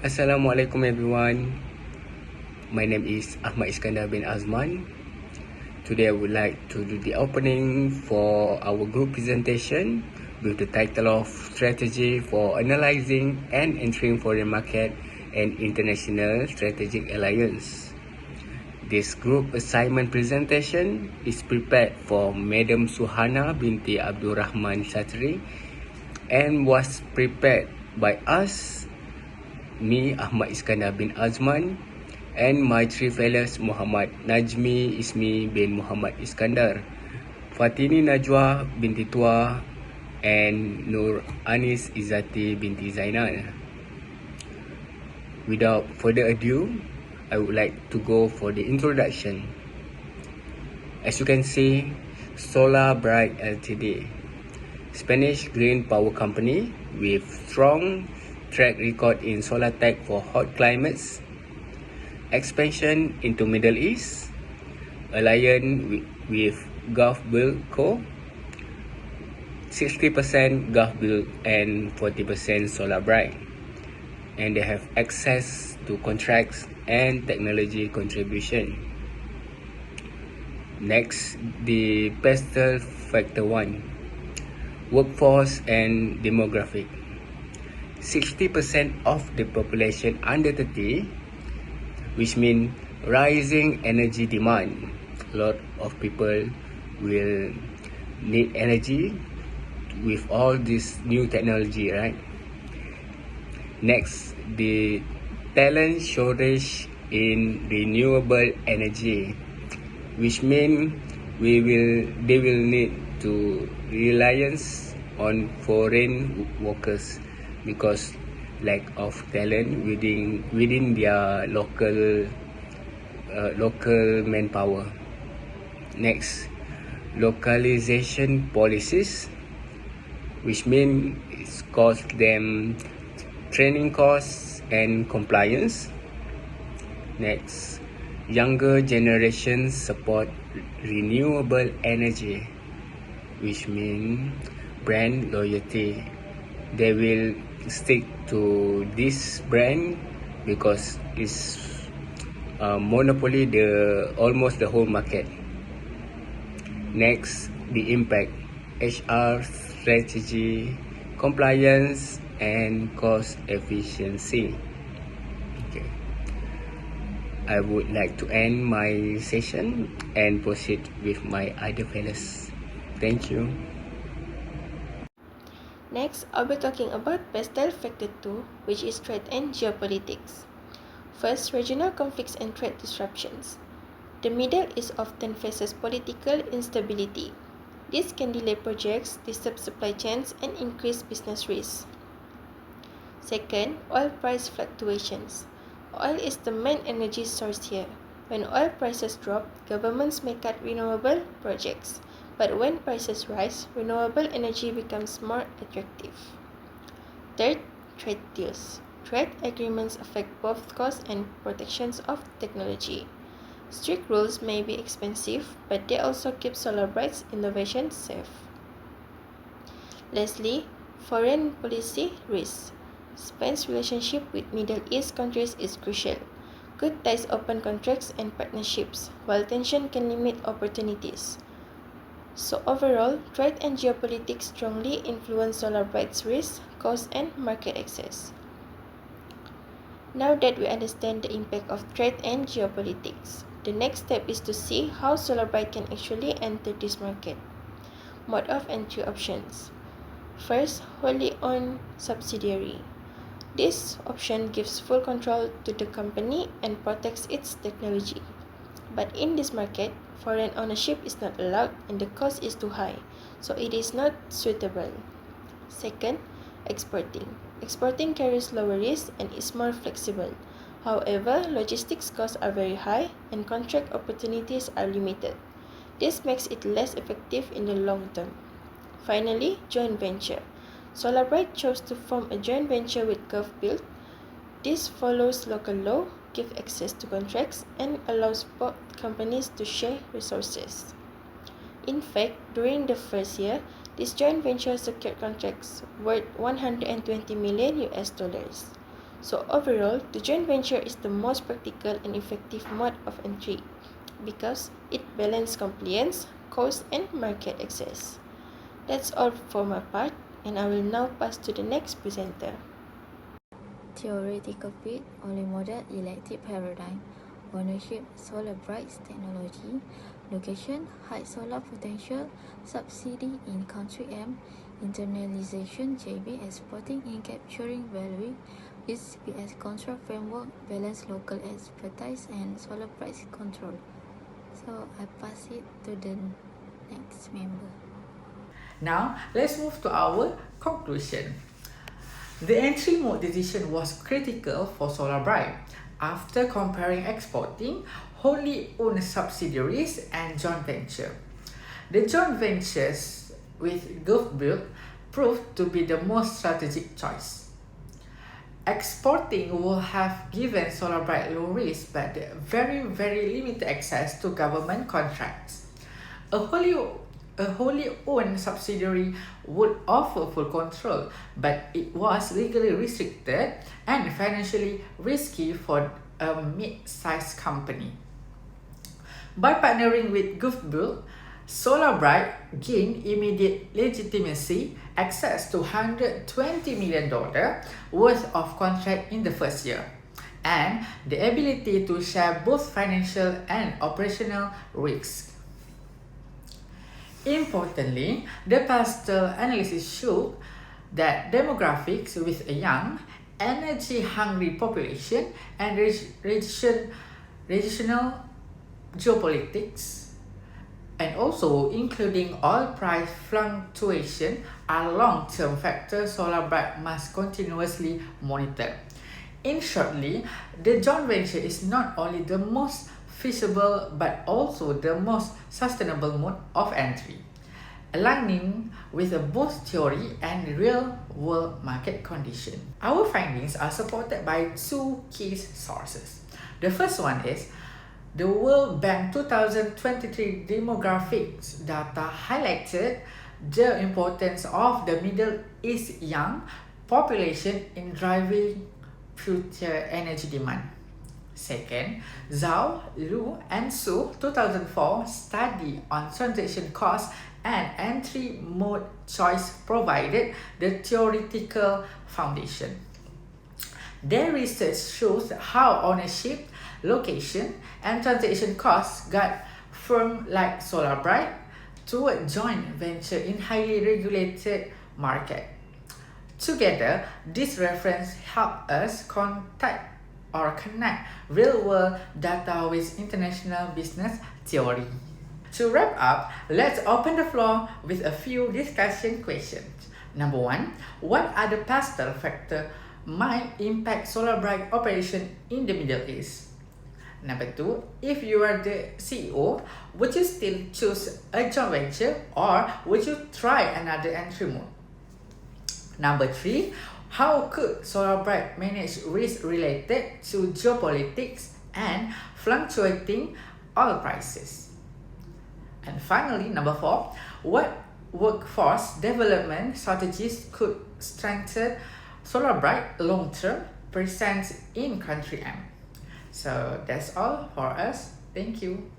Assalamualaikum everyone. My name is Ahmad Iskandar bin Azman. Today I would like to do the opening for our group presentation with the title of Strategy for Analyzing and Entering Foreign Market and International Strategic Alliance. This group assignment presentation is prepared for Madam Suhana Binti Abdul Rahman Satri and was prepared by us, me Ahmad Iskandar bin Azman, and my three fellows Muhammad Najmie Ismie bin Muhammad Iskandar, Fatini Najwa Binti Tuah, and Nur Anis Izzaty Binti Zainal. Without further ado, I would like to go for the introduction. As you can see, Solar Bright Ltd, Spanish green power company with strong track record in solar tech for hot climates, expansion into Middle East, alliance with Gulf Build Co, 60% Gulf Build and 40% Solar Bright, and they have access to contracts and technology contribution. Next, the Pestle Factor 1, workforce and demographic. 60% of the population under 30, which means rising energy demand. A lot of people will need energy with all this new technology, right? Next, the talent shortage in renewable energy, which means they will need to reliance on foreign workers because lack of talent within their local manpower. Next, localization policies, which means it's cost them training costs and compliance. Next, younger generations support renewable energy, which means brand loyalty. They will stick to this brand because it's monopoly almost the whole market. Next, the impact, HR strategy, compliance, and cost efficiency. Okay. I would like to end my session and proceed with my other fellows. Thank you. Next, I'll be talking about Pestle Factor 2, which is trade and geopolitics. First, regional conflicts and trade disruptions. The Middle East often faces political instability. This can delay projects, disturb supply chains, and increase business risks. Second, oil price fluctuations. Oil is the main energy source here. When oil prices drop, governments may cut renewable projects. But when prices rise, renewable energy becomes more attractive. Third, trade deals. Trade agreements affect both costs and protections of technology. Strict rules may be expensive, but they also keep Solar Bright's innovation safe. Lastly, foreign policy risks. Spain's relationship with Middle East countries is crucial. Good ties open contracts and partnerships, while tension can limit opportunities. So overall, trade and geopolitics strongly influence Solar Bright's risk, cost, and market access. Now that we understand the impact of trade and geopolitics, the next step is to see how Solar Bright can actually enter this market. Mode of entry options. First, wholly owned subsidiary. This option gives full control to the company and protects its technology. But in this market, foreign ownership is not allowed and the cost is too high, so it is not suitable. Second, exporting. Exporting carries lower risk and is more flexible. However, logistics costs are very high and contract opportunities are limited. This makes it less effective in the long term. Finally, joint venture. Solar Bright chose to form a joint venture with Gulf Build. This follows local law, gives access to contracts, and allows both companies to share resources. In fact, during the first year, this joint venture secured contracts worth $120 million. So overall, the joint venture is the most practical and effective mode of entry because it balances compliance, cost and market access. That's all for my part, and I will now pass to the next presenter. Theoretical fit only model electric paradigm. Ownership, solar brights technology. Location, high solar potential. Subsidy in country M. Internalization, JV exporting and capturing value. SPS control framework, balance local expertise and solar price control. So I pass it to the next member. Now, let's move to our conclusion. The entry mode decision was critical for Solar Bright after comparing exporting, wholly owned subsidiaries, and joint venture. The joint ventures with GovBuild proved to be the most strategic choice. Exporting will have given Solar Bright low risk but very limited access to government contracts. A wholly owned subsidiary would offer full control, but it was legally restricted and financially risky for a mid-sized company. By partnering with GovBuild, Solar Bright gained immediate legitimacy, access to $120 million worth of contract in the first year, and the ability to share both financial and operational risks. Importantly, the pastel analysis showed that demographics with a young, energy-hungry population and regional geopolitics, and also including oil price fluctuation, are long-term factors Solar Bright must continuously monitor. In shortly, the joint venture is not only the most feasible but also the most sustainable mode of entry, aligning with both theory and real-world market conditions. Our findings are supported by two key sources. The first one is the World Bank 2023 demographics data highlighted the importance of the Middle East young population in driving future energy demand. Second, Zhao, Liu, and Su 2004 study on transaction costs and entry mode choice provided the theoretical foundation. Their research shows how ownership, location, and transaction costs guide firms like Solar Bright toward joint venture in highly regulated market. Together, this reference help us connect real-world data with international business theory. To wrap up, let's open the floor with a few discussion questions. Number one, what other pastel factors might impact Solar Bright operation in the Middle East? Number two, if you are the CEO, would you still choose a joint venture or would you try another entry mode? Number three, how could Solar Bright manage risk related to geopolitics and fluctuating oil prices? And finally, number four, what workforce development strategies could strengthen Solar Bright long-term presence in country M? So that's all for us. Thank you.